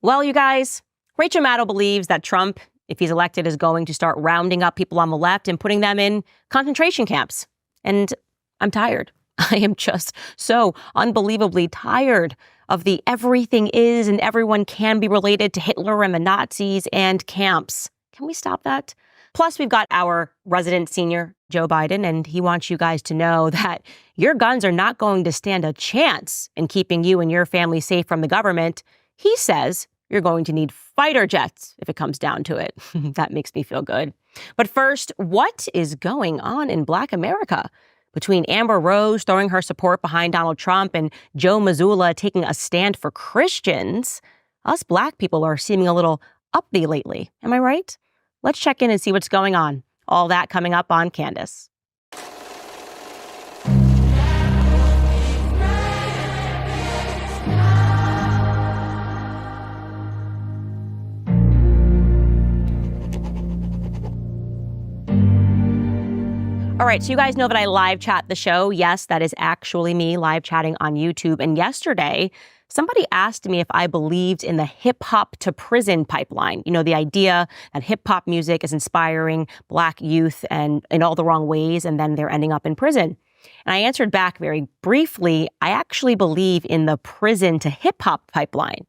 Well, you guys, Rachel Maddow believes that Trump, if he's elected, is going to start rounding up people on the left and putting them in concentration camps. And I'm tired. I am just so unbelievably tired of the everything is and everyone can be related to Hitler and the Nazis and camps. Can we stop that? Plus, we've got our resident senior, Joe Biden, and he wants you guys to know that your guns are not going to stand a chance in keeping you and your family safe from the government. He says you're going to need fighter jets if it comes down to it. That makes me feel good. But first, what is going on in Black America? Between Amber Rose throwing her support behind Donald Trump and Joe Mazzulla taking a stand for Christians, us Black people are seeming a little uppity lately. Am I right? Let's check in and see what's going on. All that coming up on Candace. All right, so you guys know that I live chat the show. Yes, that is actually me live chatting on YouTube. And yesterday, somebody asked me if I believed in the hip hop to prison pipeline. You know, the idea that hip hop music is inspiring Black youth and in all the wrong ways, and then they're ending up in prison. And I answered back very briefly, I actually believe in the prison to hip hop pipeline.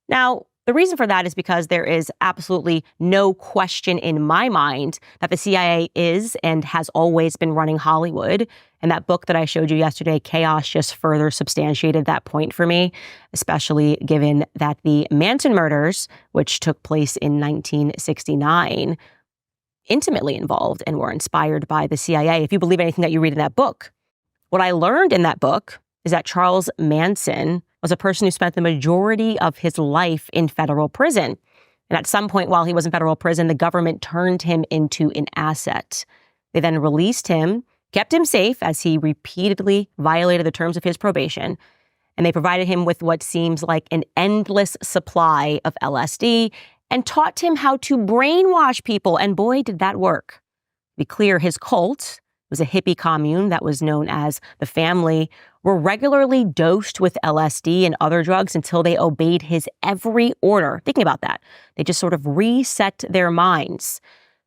Now, the reason for that is because there is absolutely no question in my mind that the CIA is and has always been running Hollywood. And that book that I showed you yesterday, Chaos, just further substantiated that point for me, especially given that the Manson murders, which took place in 1969, intimately involved and were inspired by the CIA, if you believe anything that you read in that book. What I learned in that book is that Charles Manson was a person who spent the majority of his life in federal prison. And at some point while he was in federal prison, the government turned him into an asset. They then released him, kept him safe as he repeatedly violated the terms of his probation, and they provided him with what seems like an endless supply of LSD and taught him how to brainwash people. And boy, did that work. To be clear, his cult was a hippie commune that was known as the Family, were regularly dosed with LSD and other drugs until they obeyed his every order. Thinking about that, they just sort of reset their minds.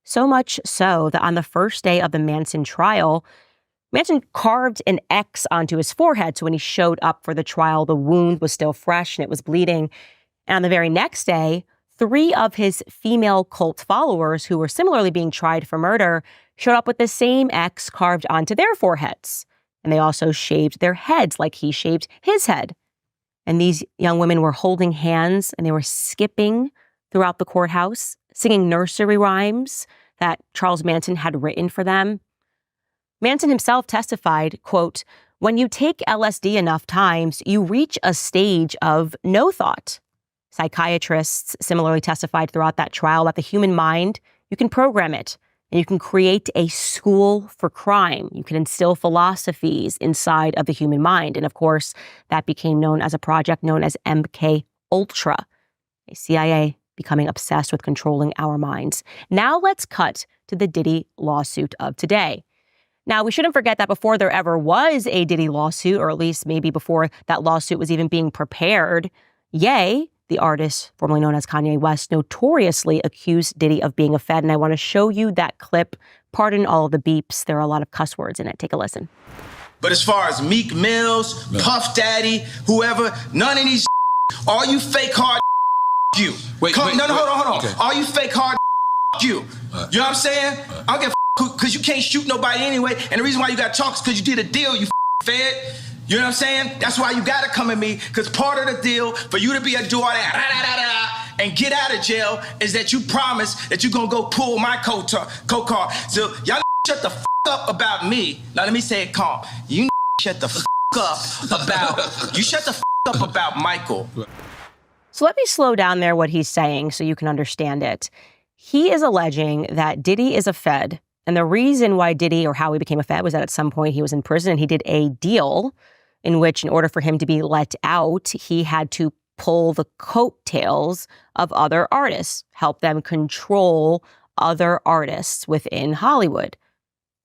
So much so that on the first day of the Manson trial, Manson carved an X onto his forehead. So when he showed up for the trial, the wound was still fresh and it was bleeding. And on the very next day, 3 of his female cult followers who were similarly being tried for murder showed up with the same X carved onto their foreheads. And they also shaved their heads like he shaved his head. And these young women were holding hands and they were skipping throughout the courthouse, singing nursery rhymes that Charles Manson had written for them. Manson himself testified, quote, "When you take LSD enough times, you reach a stage of no thought." Psychiatrists similarly testified throughout that trial that the human mind, you can program it. And you can create a school for crime. You can instill philosophies inside of the human mind. And of course, that became known as a project known as MK Ultra, a CIA becoming obsessed with controlling our minds. Now let's cut to the Diddy lawsuit of today. Now, we shouldn't forget that before there ever was a Diddy lawsuit, or at least maybe before that lawsuit was even being prepared, Ye, the artist formerly known as Kanye West, notoriously accused Diddy of being a Fed. And I want to show you that clip. Pardon all of the beeps. There are a lot of cuss words in it. Take a listen. But as far as Meek Mills, Puff Daddy, whoever, none of these all you fake hard you. Hold on. Okay. All you fake hard you. You know what I'm saying? I don't give a because you can't shoot nobody anyway. And the reason why you got talk is because you did a deal, you Fed. You know what I'm saying? That's why you gotta come at me, because part of the deal for you to be a do all that and get out of jail is that you promise that you're gonna go pull my co-car. So y'all shut the up about me. Now let me say it calm. You shut the up about Michael. So let me slow down there what he's saying so you can understand it. He is alleging that Diddy is a Fed. And the reason why Diddy, or how he became a Fed, was that at some point he was in prison and he did a deal in which, in order for him to be let out, he had to pull the coattails of other artists, help them control other artists within Hollywood.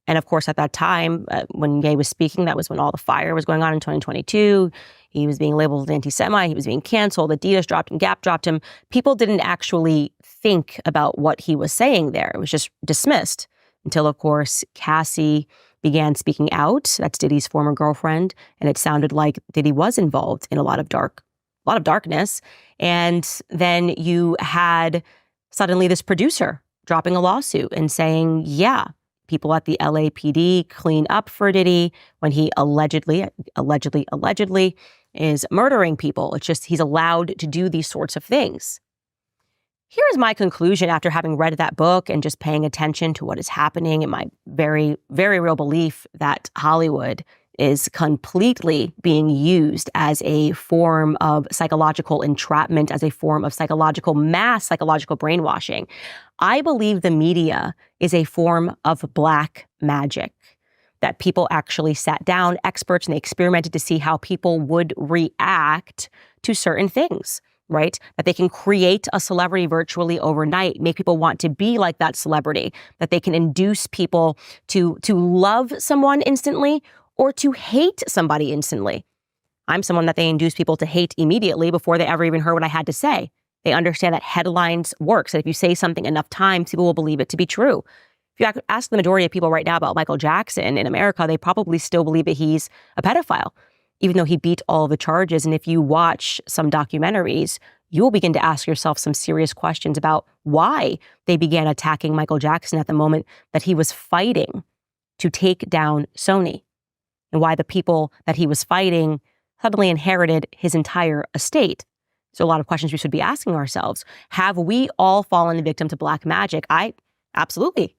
And of course, at that time, when Ye was speaking, that was when all the fire was going on in 2022. He was being labeled an anti-Semite. He was being canceled. Adidas dropped him. Gap dropped him. People didn't actually think about what he was saying there. It was just dismissed until, of course, Cassie began speaking out. That's Diddy's former girlfriend. And it sounded like Diddy was involved in a lot of darkness. And then you had suddenly this producer dropping a lawsuit and saying, yeah, people at the LAPD clean up for Diddy when he allegedly is murdering people. It's just he's allowed to do these sorts of things. Here is my conclusion after having read that book and just paying attention to what is happening, and my very, very real belief that Hollywood is completely being used as a form of psychological entrapment, as a form of mass psychological brainwashing. I believe the media is a form of black magic, that people actually sat down, experts, and they experimented to see how people would react to certain things, right? That they can create a celebrity virtually overnight, make people want to be like that celebrity, that they can induce people to love someone instantly or to hate somebody instantly. I'm someone that they induce people to hate immediately before they ever even heard what I had to say. They understand that headlines work. So if you say something enough times, people will believe it to be true. If you ask the majority of people right now about Michael Jackson in America, they probably still believe that he's a pedophile, even though he beat all the charges. And if you watch some documentaries, you will begin to ask yourself some serious questions about why they began attacking Michael Jackson at the moment that he was fighting to take down Sony, and why the people that he was fighting suddenly inherited his entire estate. So a lot of questions we should be asking ourselves. Have we all fallen victim to black magic? Absolutely.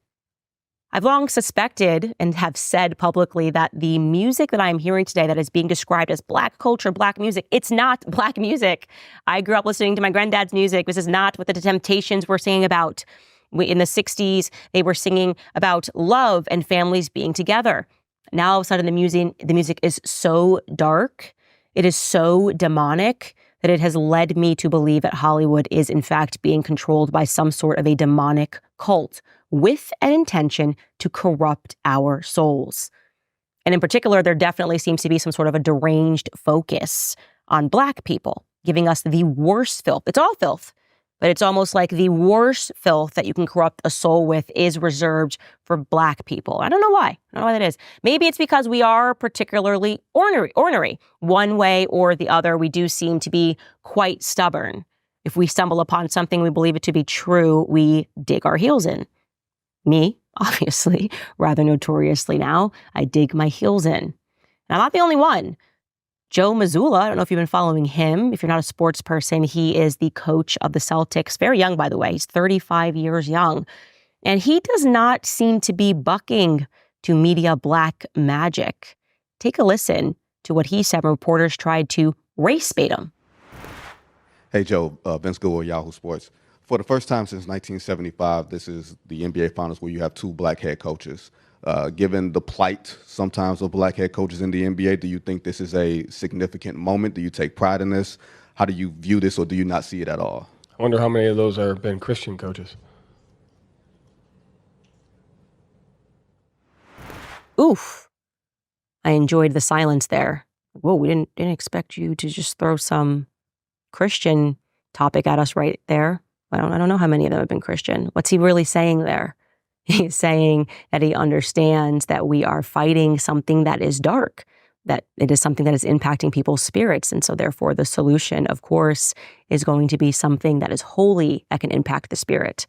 I've long suspected and have said publicly that the music that I'm hearing today that is being described as black culture, black music, it's not black music. I grew up listening to my granddad's music. This is not what the Temptations were singing about. In the 60s, they were singing about love and families being together. Now, all of a sudden, the music is so dark, it is so demonic, that it has led me to believe that Hollywood is, in fact, being controlled by some sort of a demonic cult with an intention to corrupt our souls. And in particular, there definitely seems to be some sort of a deranged focus on black people, giving us the worst filth. It's all filth, but it's almost like the worst filth that you can corrupt a soul with is reserved for black people. I don't know why. I don't know why that is. Maybe it's because we are particularly ornery. One way or the other, we do seem to be quite stubborn. If we stumble upon something, we believe it to be true, we dig our heels in. Me, obviously, rather notoriously now, I dig my heels in. And I'm not the only one. Joe Mazzulla, I don't know if you've been following him. If you're not a sports person, he is the coach of the Celtics. Very young, by the way. He's 35 years young. And he does not seem to be bucking to media black magic. Take a listen to what he said when reporters tried to race bait him. Hey, Joe, Vince Goodwill, Yahoo Sports. For the first time since 1975, this is the NBA Finals where you have two black head coaches. Given the plight sometimes of black head coaches in the NBA, do you think this is a significant moment? Do you take pride in this? How do you view this, or do you not see it at all? I wonder how many of those have been Christian coaches. Oof. I enjoyed the silence there. Whoa, we didn't expect you to just throw some Christian topic at us right there. I don't know how many of them have been Christian. What's he really saying there? He's saying that he understands that we are fighting something that is dark, that it is something that is impacting people's spirits. And so therefore the solution, of course, is going to be something that is holy, that can impact the spirit.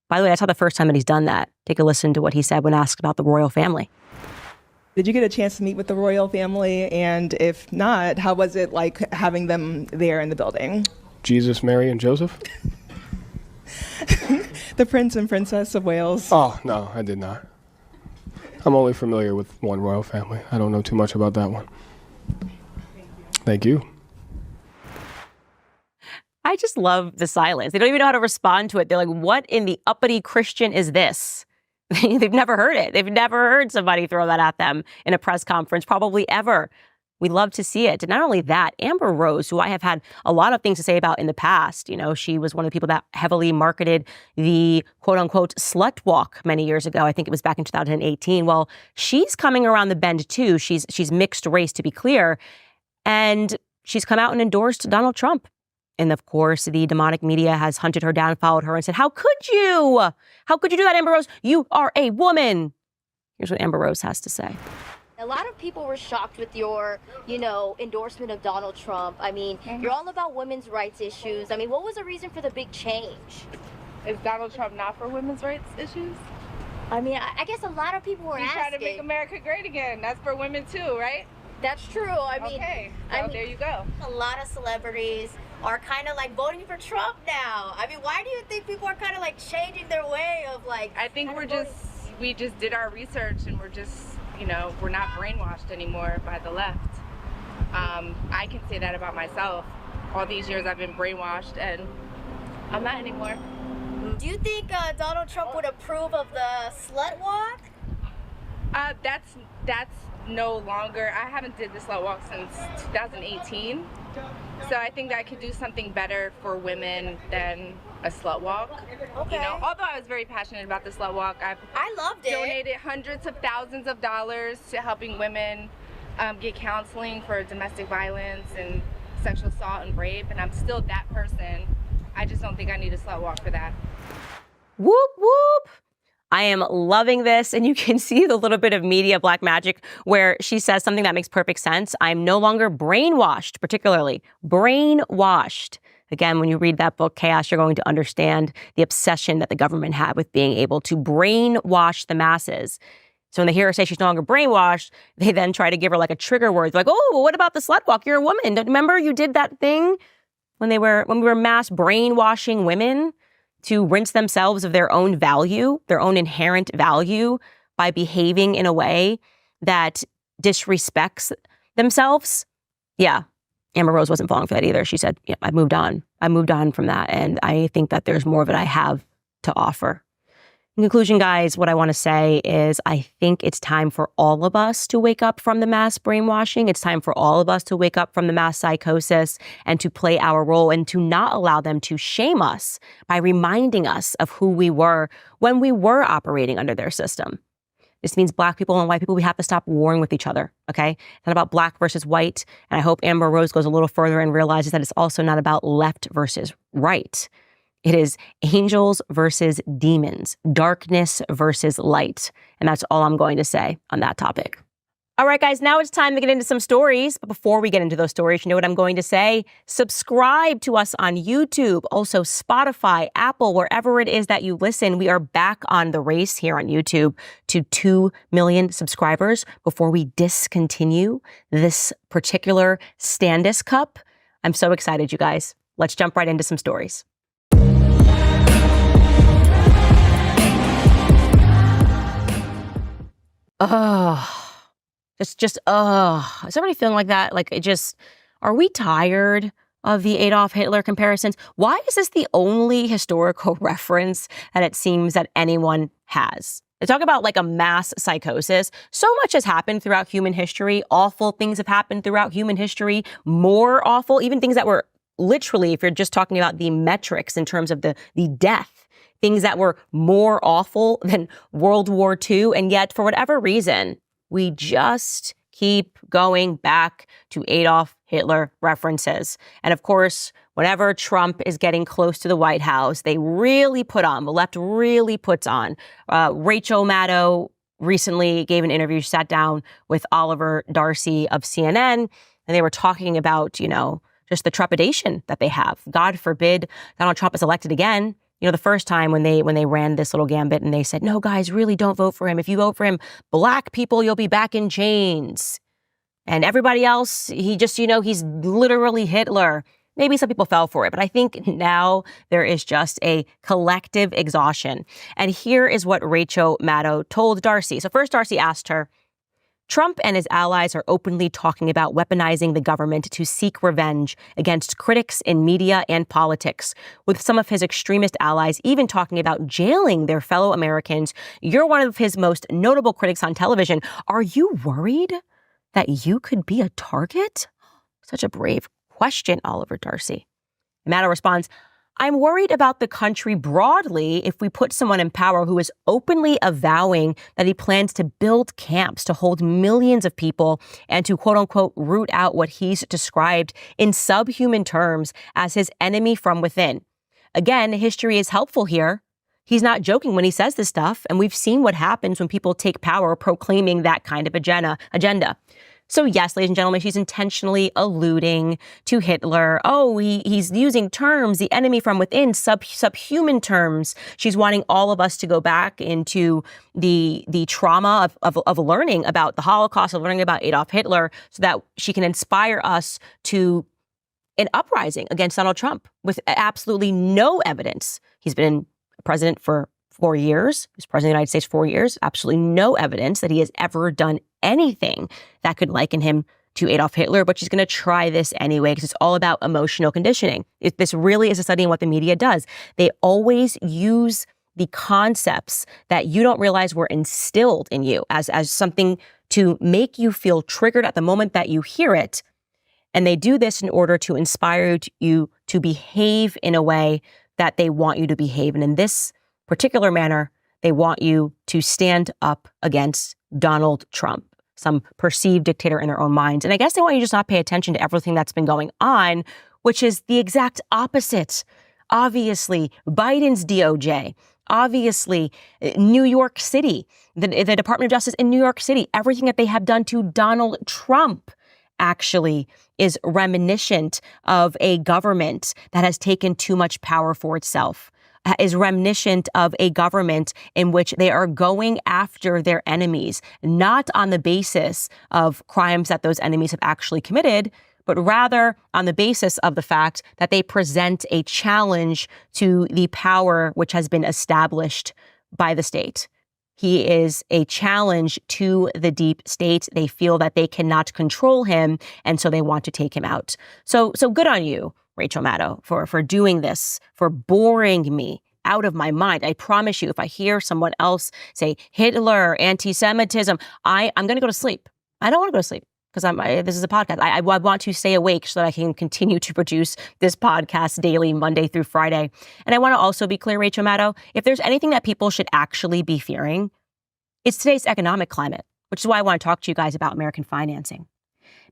By the way, that's not the first time that he's done that. Take a listen to what he said when asked about the royal family. Did you get a chance to meet with the royal family? And if not, how was it like having them there in the building? Jesus, Mary, and Joseph? The Prince and Princess of Wales. Oh, no, I did not. I'm only familiar with one royal family. I don't know too much about that one. Thank you. I just love the silence. They don't even know how to respond to it. They're like, what in the uppity Christian is this? They've never heard it. They've never heard somebody throw that at them in a press conference, probably ever. We love to see it. And not only that, Amber Rose, who I have had a lot of things to say about in the past, she was one of the people that heavily marketed the quote unquote slut walk many years ago. I think it was back in 2018. Well, she's coming around the bend too. She's mixed race, to be clear. And she's come out and endorsed Donald Trump. And of course, the demonic media has hunted her down, followed her, and said, how could you? How could you do that, Amber Rose? You are a woman. Here's what Amber Rose has to say. A lot of people were shocked with your, endorsement of Donald Trump. I mean, you're all about women's rights issues. I mean, what was the reason for the big change? Is Donald Trump not for women's rights issues? I mean, I guess a lot of people were He's asking. trying to make America great again. That's for women too, right? That's true. Okay, there you go. A lot of celebrities are kind of like voting for Trump now. I mean, why do you think people are kind of like changing their way of like? I think we just did our research and we're just, we're not brainwashed anymore by the left. I can say that about myself. All these years I've been brainwashed and I'm not anymore. Do you think Donald Trump would approve of the slut walk? That's no longer. I haven't did the slut walk since 2018. So I think that I could do something better for women than a slut walk. Okay. Although I was very passionate about the slut walk, I loved it. Donated hundreds of thousands of dollars to helping women get counseling for domestic violence and sexual assault and rape, and I'm still that person. I just don't think I need a slut walk for that. Whoop, whoop. I am loving this. And you can see the little bit of media black magic where she says something that makes perfect sense. I'm no longer brainwashed, particularly brainwashed. Again, when you read that book, Chaos, you're going to understand the obsession that the government had with being able to brainwash the masses. So when they hear her say she's no longer brainwashed, they then try to give her like a trigger word. They're like, oh, well, what about the slut walk? You're a woman. Remember you did that thing when we were mass brainwashing women to rinse themselves of their own value, their own inherent value by behaving in a way that disrespects themselves. Yeah, Amber Rose wasn't falling for that either. She said, yeah, I moved on. I moved on from that. And I think that there's more that I have to offer. In conclusion, guys, what I want to say is I think it's time for all of us to wake up from the mass brainwashing. It's time for all of us to wake up from the mass psychosis and to play our role and to not allow them to shame us by reminding us of who we were when we were operating under their system. This means Black people and white people, we have to stop warring with each other, okay? It's not about Black versus white. And I hope Amber Rose goes a little further and realizes that it's also not about left versus right. It is angels versus demons, darkness versus light. And that's all I'm going to say on that topic. All right, guys, now it's time to get into some stories. But before we get into those stories, you know what I'm going to say? Subscribe to us on YouTube, also Spotify, Apple, wherever it is that you listen. We are back on the race here on YouTube to 2 million subscribers before we discontinue this particular Candace Cup. I'm so excited, you guys. Let's jump right into some stories. Is everybody feeling like that? Like are we tired of the Adolf Hitler comparisons? Why is this the only historical reference that it seems that anyone has? They talk about like a mass psychosis. So much has happened throughout human history. Awful things have happened throughout human history. More awful, even things that were literally, if you're just talking about the metrics in terms of the death, things that were more awful than World War II. And yet, for whatever reason, we just keep going back to Adolf Hitler references. And of course, whenever Trump is getting close to the White House, the left really puts on. Rachel Maddow recently gave an interview, sat down with Oliver Darcy of CNN, and they were talking about, just the trepidation that they have. God forbid Donald Trump is elected again. The first time when they ran this little gambit and they said, no, guys, really don't vote for him. If you vote for him, Black people, you'll be back in chains. And everybody else, he's literally Hitler. Maybe some people fell for it, but I think now there is just a collective exhaustion. And here is what Rachel Maddow told Darcy. So first, Darcy asked her, Trump and his allies are openly talking about weaponizing the government to seek revenge against critics in media and politics, with some of his extremist allies even talking about jailing their fellow Americans. You're one of his most notable critics on television. Are you worried? that you could be a target? Such a brave question, Oliver Darcy. Maddow responds, I'm worried about the country broadly if we put someone in power who is openly avowing that he plans to build camps to hold millions of people and to quote unquote root out what he's described in subhuman terms as his enemy from within. Again, history is helpful here. He's not joking when he says this stuff, and we've seen what happens when people take power proclaiming that kind of agenda. So yes, ladies and gentlemen, she's intentionally alluding to Hitler. Oh, he's using terms, the enemy from within, subhuman terms. She's wanting all of us to go back into the trauma of learning about the Holocaust, of learning about Adolf Hitler, so that she can inspire us to an uprising against Donald Trump with absolutely no evidence. He's been president for 4 years. He was president of the United States 4 years. Absolutely no evidence that he has ever done anything that could liken him to Adolf Hitler, but she's going to try this anyway because it's all about emotional conditioning. This really is a study in what the media does. They always use the concepts that you don't realize were instilled in you as something to make you feel triggered at the moment that you hear it. And they do this in order to inspire you to behave in a way that they want you to behave. And in this particular manner, they want you to stand up against Donald Trump, some perceived dictator in their own minds. And I guess they want you to just not pay attention to everything that's been going on, which is the exact opposite. Obviously, Biden's DOJ, obviously, New York City, the Department of Justice in New York City, everything that they have done to Donald Trump actually is reminiscent of a government that has taken too much power for itself, is reminiscent of a government in which they are going after their enemies, not on the basis of crimes that those enemies have actually committed, but rather on the basis of the fact that they present a challenge to the power which has been established by the state. He is a challenge to the deep state. They feel that they cannot control him, and so they want to take him out. So good on you, Rachel Maddow, for doing this, for boring me out of my mind. I promise you, if I hear someone else say Hitler, anti-Semitism, I'm going to go to sleep. I don't want to go to sleep because this is a podcast. I want to stay awake so that I can continue to produce this podcast daily, Monday through Friday. And I want to also be clear, Rachel Maddow, if there's anything that people should actually be fearing, it's today's economic climate, which is why I want to talk to you guys about American financing.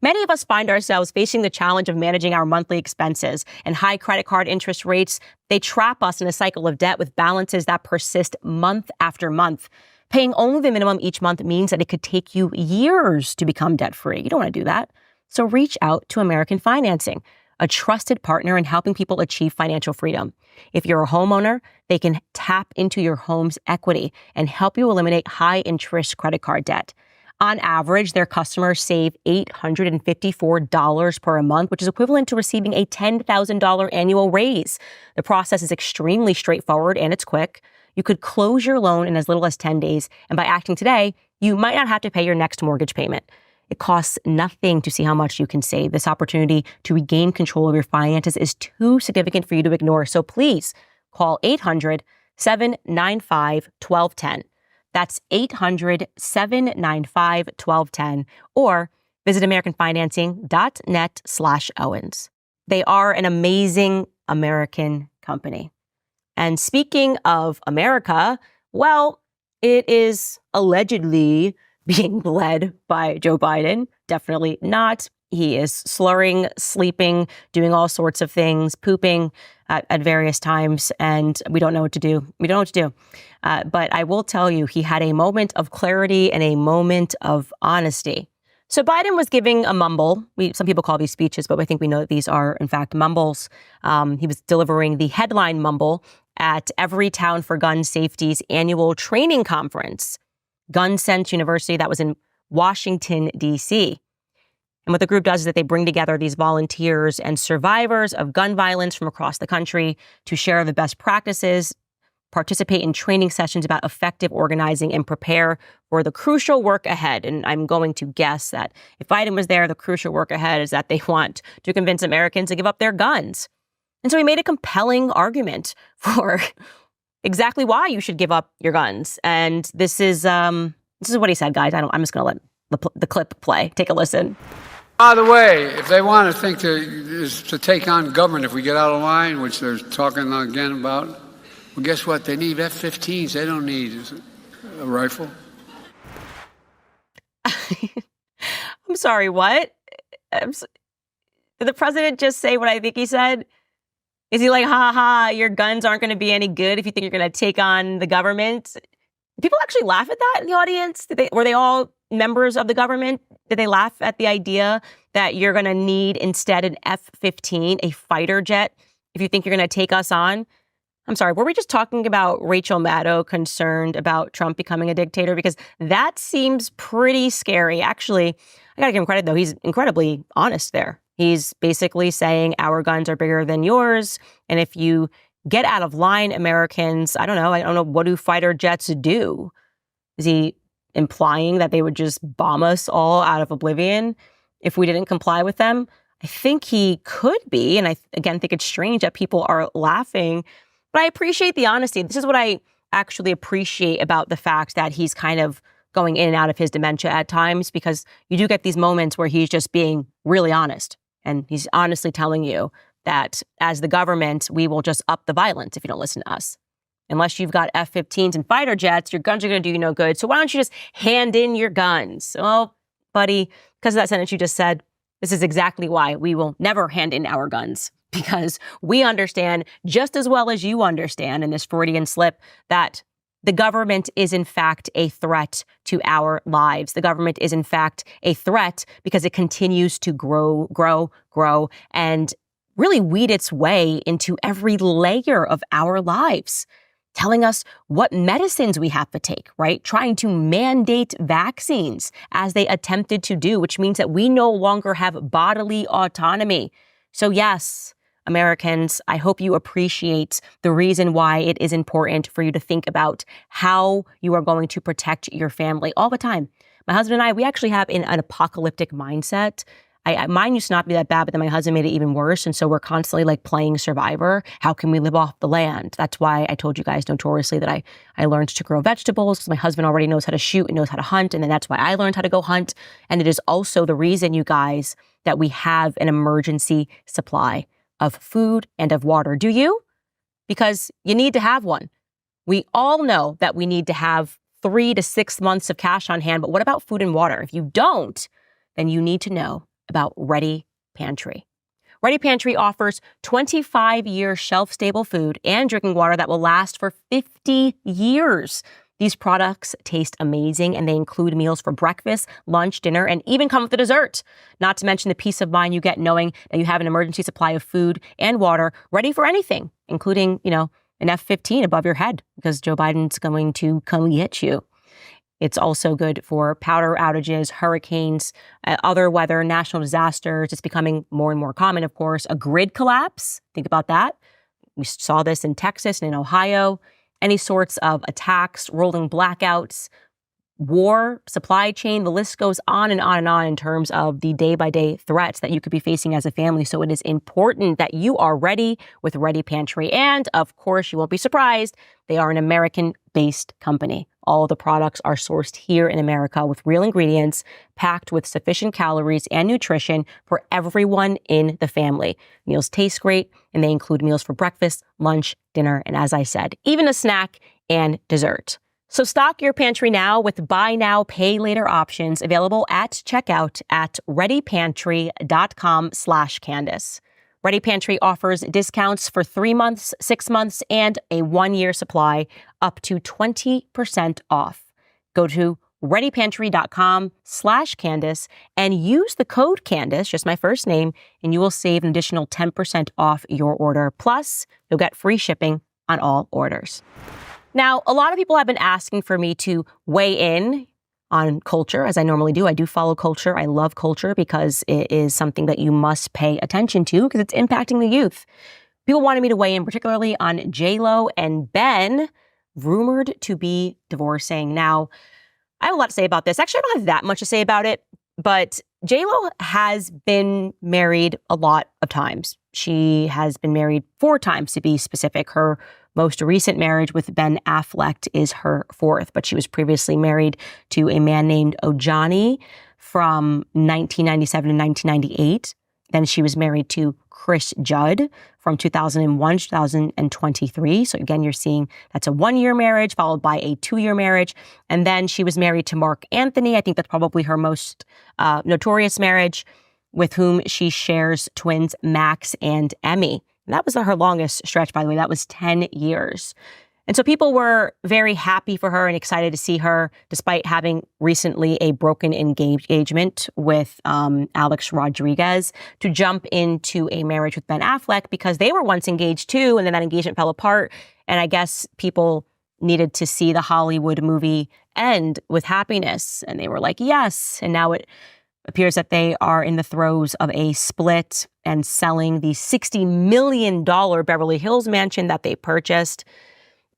Many of us find ourselves facing the challenge of managing our monthly expenses, and high credit card interest rates, they trap us in a cycle of debt with balances that persist month after month. Paying only the minimum each month means that it could take you years to become debt-free. You don't want to do that. So reach out to American Financing, a trusted partner in helping people achieve financial freedom. If you're a homeowner, they can tap into your home's equity and help you eliminate high-interest credit card debt. On average, their customers save $854 per month, which is equivalent to receiving a $10,000 annual raise. The process is extremely straightforward and it's quick. You could close your loan in as little as 10 days, and by acting today, you might not have to pay your next mortgage payment. It costs nothing to see how much you can save. This opportunity to regain control of your finances is too significant for you to ignore. So please call 800-795-1210. That's 800-795-1210, or visit americanfinancing.net/Owens. They are an amazing American company. And speaking of America, well, it is allegedly being led by Joe Biden. Definitely not. He is slurring, sleeping, doing all sorts of things, pooping at various times, and we don't know what to do. But I will tell you, he had a moment of clarity and a moment of honesty. So Biden was giving a mumble. Some people call these speeches, but I think we know that these are, in fact, mumbles. He was delivering the headline mumble at Everytown for Gun Safety's annual training conference, Gun Sense University, that was in Washington, D.C. And what the group does is that they bring together these volunteers and survivors of gun violence from across the country to share the best practices, participate in training sessions about effective organizing, and prepare for the crucial work ahead. And I'm going to guess that if Biden was there, the crucial work ahead is that they want to convince Americans to give up their guns. And so he made a compelling argument for exactly why you should give up your guns. And this is what he said, guys. I'm just going to let the clip play. Take a listen. By the way, if they want to think to take on government, if we get out of line, which they're talking again about, well, guess what? They need F-15s. They don't need a rifle. I'm sorry, what? Did the president just say what I think he said? Is he like, ha ha, your guns aren't going to be any good if you think you're going to take on the government? People actually laugh at that in the audience? Were they all members of the government? Did they laugh at the idea that you're going to need instead an F-15, a fighter jet, if you think you're going to take us on? I'm sorry, were we just talking about Rachel Maddow concerned about Trump becoming a dictator? Because that seems pretty scary. Actually, I got to give him credit, though. He's incredibly honest there. He's basically saying our guns are bigger than yours. And if you get out of line, Americans, I don't know, what do fighter jets do? Is he implying that they would just bomb us all out of oblivion if we didn't comply with them? I think he could be. And I, again, think it's strange that people are laughing. But I appreciate the honesty. This is what I actually appreciate about the fact that he's kind of going in and out of his dementia at times, because you do get these moments where he's just being really honest. And he's honestly telling you that as the government, we will just up the violence if you don't listen to us. Unless you've got F-15s and fighter jets, your guns are going to do you no good. So why don't you just hand in your guns? Well, buddy, because of that sentence you just said, this is exactly why we will never hand in our guns. Because we understand just as well as you understand in this Freudian slip that the government is in fact a threat to our lives. The government is in fact a threat because it continues to grow, and really weed its way into every layer of our lives, telling us what medicines we have to take, right? Trying to mandate vaccines as they attempted to do, which means that we no longer have bodily autonomy. So yes, Americans, I hope you appreciate the reason why it is important for you to think about how you are going to protect your family all the time. My husband and I, we actually have an apocalyptic mindset. Mine used to not be that bad, but then my husband made it even worse. And so we're constantly like playing survivor. How can we live off the land? That's why I told you guys notoriously that I learned to grow vegetables, because my husband already knows how to shoot and knows how to hunt. And then that's why I learned how to go hunt. And it is also the reason, you guys, that we have an emergency supply of food and of water. Do you? Because you need to have one. We all know that we need to have 3 to 6 months of cash on hand, but what about food and water? If you don't, then you need to know about Ready Pantry. Ready Pantry offers 25-year shelf-stable food and drinking water that will last for 50 years. These products taste amazing, and they include meals for breakfast, lunch, dinner, and even come with a dessert. Not to mention the peace of mind you get knowing that you have an emergency supply of food and water ready for anything, including, an F-15 above your head, because Joe Biden's going to come get you. It's also good for power outages, hurricanes, other weather, national disasters. It's becoming more and more common, of course. A grid collapse, think about that. We saw this in Texas and in Ohio. Any sorts of attacks, rolling blackouts, war, supply chain, the list goes on and on and on in terms of the day-by-day threats that you could be facing as a family. So it is important that you are ready with Ready Pantry. And of course, you won't be surprised, they are an American-based company. All of the products are sourced here in America with real ingredients, packed with sufficient calories and nutrition for everyone in the family. Meals taste great, and they include meals for breakfast, lunch, dinner, and as I said, even a snack and dessert. So stock your pantry now with buy now, pay later options available at checkout at readypantry.com/Candace. Ready Pantry offers discounts for 3 months, 6 months, and a 1-year supply up to 20% off. Go to readypantry.com/Candace and use the code Candace, just my first name, and you will save an additional 10% off your order. Plus, you'll get free shipping on all orders. Now, a lot of people have been asking for me to weigh in on culture, as I normally do. I do follow culture. I love culture because it is something that you must pay attention to because it's impacting the youth. People wanted me to weigh in particularly on J-Lo and Ben, rumored to be divorcing. Now, I have a lot to say about this. Actually, I don't have that much to say about it, but J-Lo has been married a lot of times. She has been married 4 times, to be specific. Her most recent marriage with Ben Affleck is her 4th, but she was previously married to a man named Ojani from 1997 to 1998. Then she was married to Chris Judd from 2001 to 2023. So again, you're seeing that's a 1-year marriage followed by a 2-year marriage. And then she was married to Mark Anthony. I think that's probably her most notorious marriage, with whom she shares twins Max and Emmy. And that was her longest stretch, by the way. That was 10 years. And so people were very happy for her and excited to see her, despite having recently a broken engagement with Alex Rodriguez, to jump into a marriage with Ben Affleck because they were once engaged too, and then that engagement fell apart. And I guess people needed to see the Hollywood movie end with happiness. And they were like, yes. And now it appears that they are in the throes of a split and selling the $60 million Beverly Hills mansion that they purchased.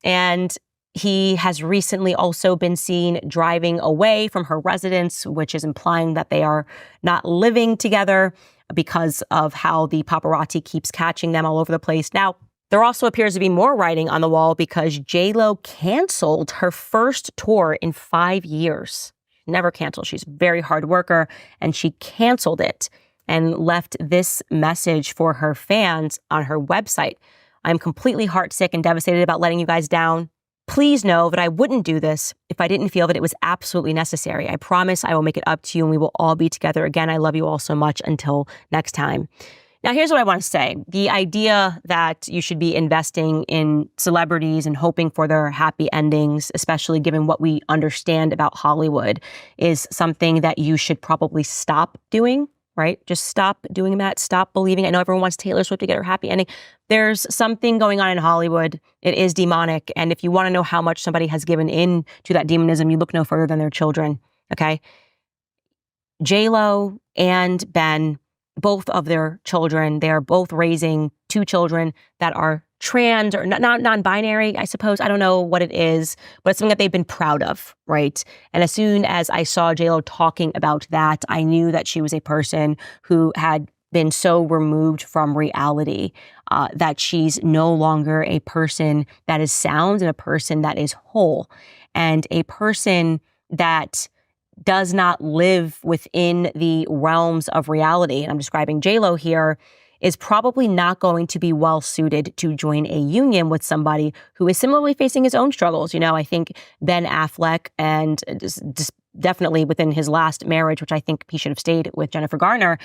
And he has recently also been seen driving away from her residence, which is implying that they are not living together because of how the paparazzi keeps catching them all over the place. Now, there also appears to be more writing on the wall because J.Lo canceled her first tour in 5 years. Never canceled. She's a very hard worker, and she canceled it and left this message for her fans on her website. I'm completely heartsick and devastated about letting you guys down. Please know that I wouldn't do this if I didn't feel that it was absolutely necessary. I promise I will make it up to you and we will all be together again. I love you all so much. Until next time. Now, here's what I want to say. The idea that you should be investing in celebrities and hoping for their happy endings, especially given what we understand about Hollywood, is something that you should probably stop doing. Right? Just stop doing that. Stop believing. I know everyone wants Taylor Swift to get her happy ending. There's something going on in Hollywood. It is demonic. And if you want to know how much somebody has given in to that demonism, you look no further than their children. Okay? J.Lo and Ben, both of their children, they are both raising 2 children that are trans or not non-binary, I suppose. I don't know what it is, but it's something that they've been proud of, right? And as soon as I saw J.Lo talking about that, I knew that she was a person who had been so removed from reality that she's no longer a person that is sound and a person that is whole and a person that does not live within the realms of reality. And I'm describing J.Lo here, is probably not going to be well suited to join a union with somebody who is similarly facing his own struggles. You know, I think Ben Affleck, and just definitely within his last marriage, which I think he should have stayed with Jennifer Garner,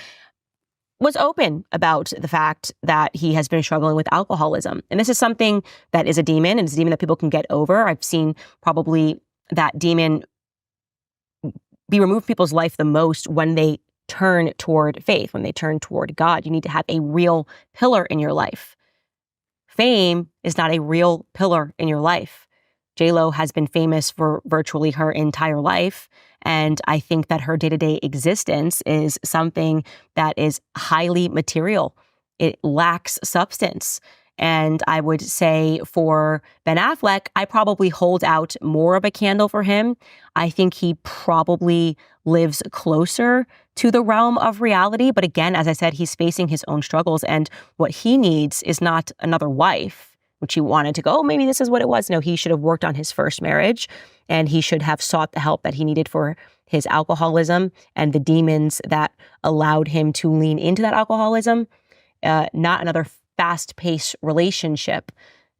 was open about the fact that he has been struggling with alcoholism. And this is something that is a demon, and it's a demon that people can get over. I've seen probably that demon be removed from people's life the most when they turn toward faith, when they turn toward God. You need to have a real pillar in your life. Fame is not a real pillar in your life. J.Lo has been famous for virtually her entire life, and I think that her day-to-day existence is something that is highly material. It lacks substance. And I would say for Ben Affleck, I probably hold out more of a candle for him. I think he probably lives closer to the realm of reality. But again, as I said, he's facing his own struggles. And what he needs is not another wife, which he wanted to go, oh, maybe this is what it was. No, he should have worked on his first marriage, and he should have sought the help that he needed for his alcoholism and the demons that allowed him to lean into that alcoholism, not another fast-paced relationship.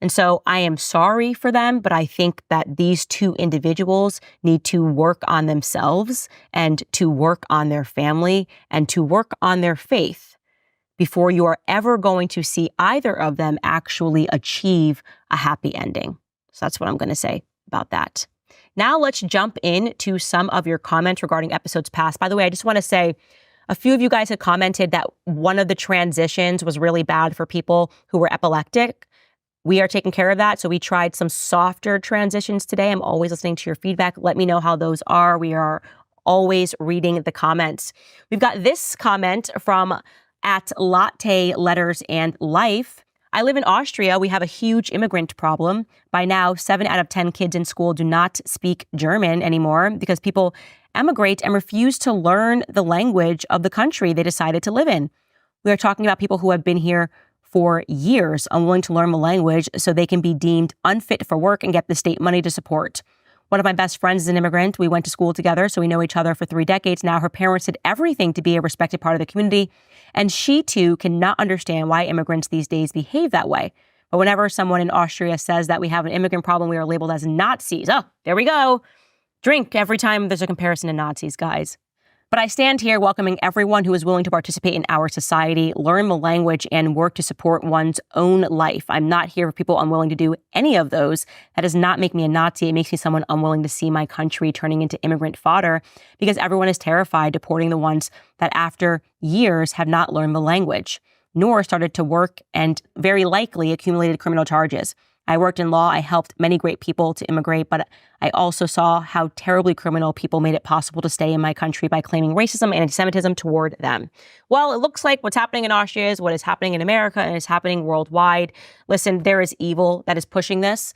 And so I am sorry for them, but I think that these 2 individuals need to work on themselves and to work on their family and to work on their faith before you are ever going to see either of them actually achieve a happy ending. So that's what I'm going to say about that. Now let's jump into some of your comments regarding episodes past. By the way, I just want to say, a few of you guys had commented that one of the transitions was really bad for people who were epileptic. We are taking care of that. So we tried some softer transitions today. I'm always listening to your feedback. Let me know how those are. We are always reading the comments. We've got this comment from @Latte Letters and Life. I live in Austria. We have a huge immigrant problem. By now, 7 out of 10 kids in school do not speak German anymore because people emigrate and refuse to learn the language of the country they decided to live in. We are talking about people who have been here for years, unwilling to learn the language so they can be deemed unfit for work and get the state money to support. One of my best friends is an immigrant. We went to school together, so we know each other for 3 decades now. Her parents did everything to be a respected part of the community, and she too cannot understand why immigrants these days behave that way. But whenever someone in Austria says that we have an immigrant problem, we are labeled as Nazis. Oh, there we go. Drink every time there's a comparison to Nazis, guys. But I stand here welcoming everyone who is willing to participate in our society, learn the language, and work to support one's own life. I'm not here for people unwilling to do any of those. That does not make me a Nazi. It makes me someone unwilling to see my country turning into immigrant fodder, because everyone is terrified deporting the ones that after years have not learned the language, nor started to work and very likely accumulated criminal charges. I worked in law. I helped many great people to immigrate, but I also saw how terribly criminal people made it possible to stay in my country by claiming racism and anti-Semitism toward them. Well, it looks like what's happening in Austria is what is happening in America and is happening worldwide. Listen, there is evil that is pushing this.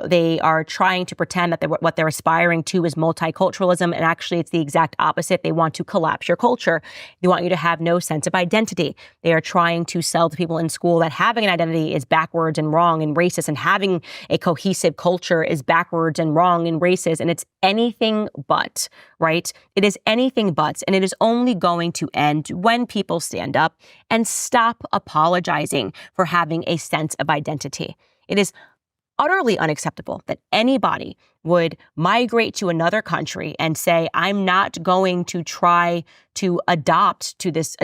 They are trying to pretend that what they're aspiring to is multiculturalism, and actually it's the exact opposite. They want to collapse your culture. They want you to have no sense of identity. They are trying to sell to people in school that having an identity is backwards and wrong and racist, and having a cohesive culture is backwards and wrong and racist, and it's anything but, right? It is anything but, and it is only going to end when people stand up and stop apologizing for having a sense of identity. It is utterly unacceptable that anybody would migrate to another country and say, I'm not going to try to adapt to this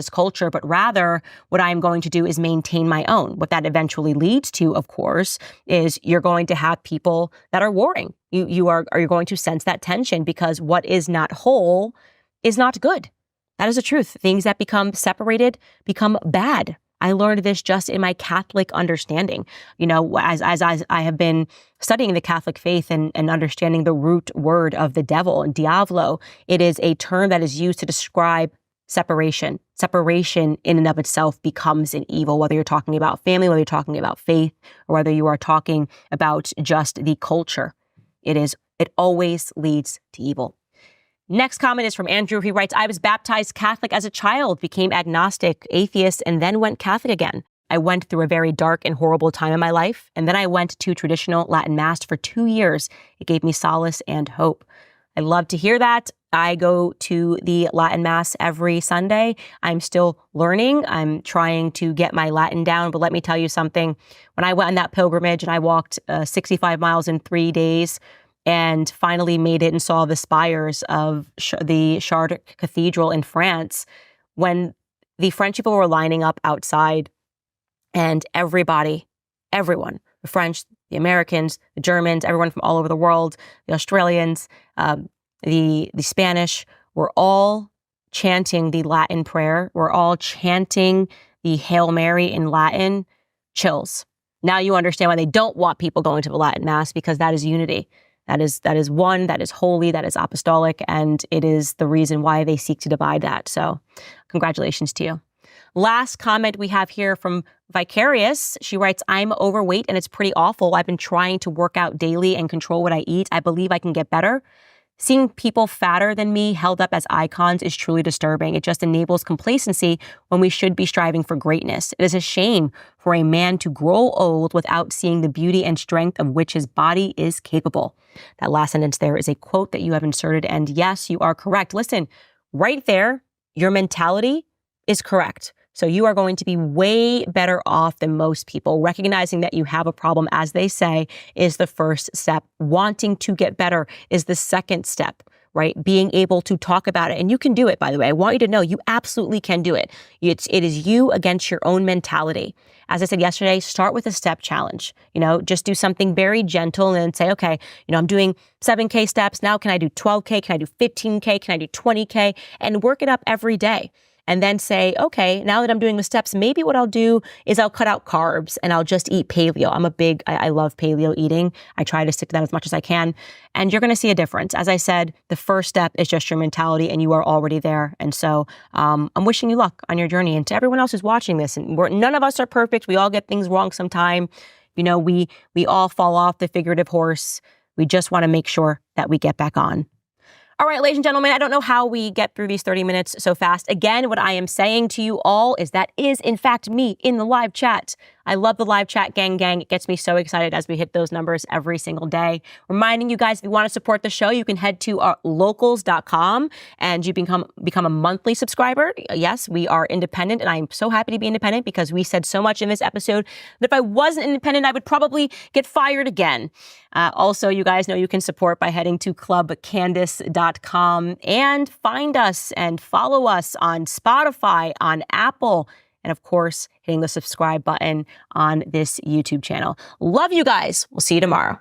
culture, but rather what I'm going to do is maintain my own. What that eventually leads to, of course, is you're going to have people that are warring. You're going to sense that tension, because what is not whole is not good. That is the truth. Things that become separated become bad. I learned this just in my Catholic understanding. You know, as I have been studying the Catholic faith and understanding the root word of the devil, and diavolo, it is a term that is used to describe separation. Separation in and of itself becomes an evil, whether you're talking about family, whether you're talking about faith, or whether you are talking about just the culture. It always leads to evil. Next comment is from Andrew. He writes, I was baptized Catholic as a child, became agnostic, atheist, and then went Catholic again. I went through a very dark and horrible time in my life, and then I went to traditional Latin Mass for 2 years. It gave me solace and hope. I love to hear that. I go to the Latin Mass every Sunday. I'm still learning. I'm trying to get my Latin down, but let me tell you something. When I went on that pilgrimage and I walked 65 miles in 3 days, and finally made it and saw the spires of the Chartres Cathedral in France, when the French people were lining up outside, and everyone, the French, the Americans, the Germans, everyone from all over the world, the Australians, the Spanish, were all chanting the Latin prayer. We're all chanting the Hail Mary in Latin. Chills. Now you understand why they don't want people going to the Latin Mass, because that is unity. That is one, that is holy, that is apostolic, and it is the reason why they seek to divide that. So congratulations to you. Last comment we have here from Vicarious. She writes, I'm overweight and it's pretty awful. I've been trying to work out daily and control what I eat. I believe I can get better. Seeing people fatter than me held up as icons is truly disturbing. It just enables complacency when we should be striving for greatness. It is a shame for a man to grow old without seeing the beauty and strength of which his body is capable. That last sentence there is a quote that you have inserted, and yes, you are correct. Listen, right there, your mentality is correct. So you are going to be way better off than most people. Recognizing that you have a problem, as they say, is the first step. Wanting to get better is the second step, right? Being able to talk about it. And you can do it, by the way. I want you to know you absolutely can do it. It is you against your own mentality. As I said yesterday, start with a step challenge. Just do something very gentle and say, okay, I'm doing 7K steps. Now can I do 12K? Can I do 15K? Can I do 20K? And work it up every day. And then say, okay, now that I'm doing the steps, maybe what I'll do is I'll cut out carbs and I'll just eat paleo. I love paleo eating. I try to stick to that as much as I can. And you're going to see a difference. As I said, the first step is just your mentality, and you are already there. And so I'm wishing you luck on your journey. And to everyone else who's watching this, and none of us are perfect. We all get things wrong sometime. We all fall off the figurative horse. We just want to make sure that we get back on. All right, ladies and gentlemen, I don't know how we get through these 30 minutes so fast. Again, what I am saying to you all is that is, in fact, me in the live chat. I love the live chat gang. It gets me so excited as we hit those numbers every single day. Reminding you guys, if you want to support the show, you can head to locals.com and you become a monthly subscriber. Yes, we are independent, and I'm so happy to be independent because we said so much in this episode that if I wasn't independent, I would probably get fired again. Also, you guys know you can support by heading to clubcandace.com and find us and follow us on Spotify, on Apple, and of course, hitting the subscribe button on this YouTube channel. Love you guys. We'll see you tomorrow.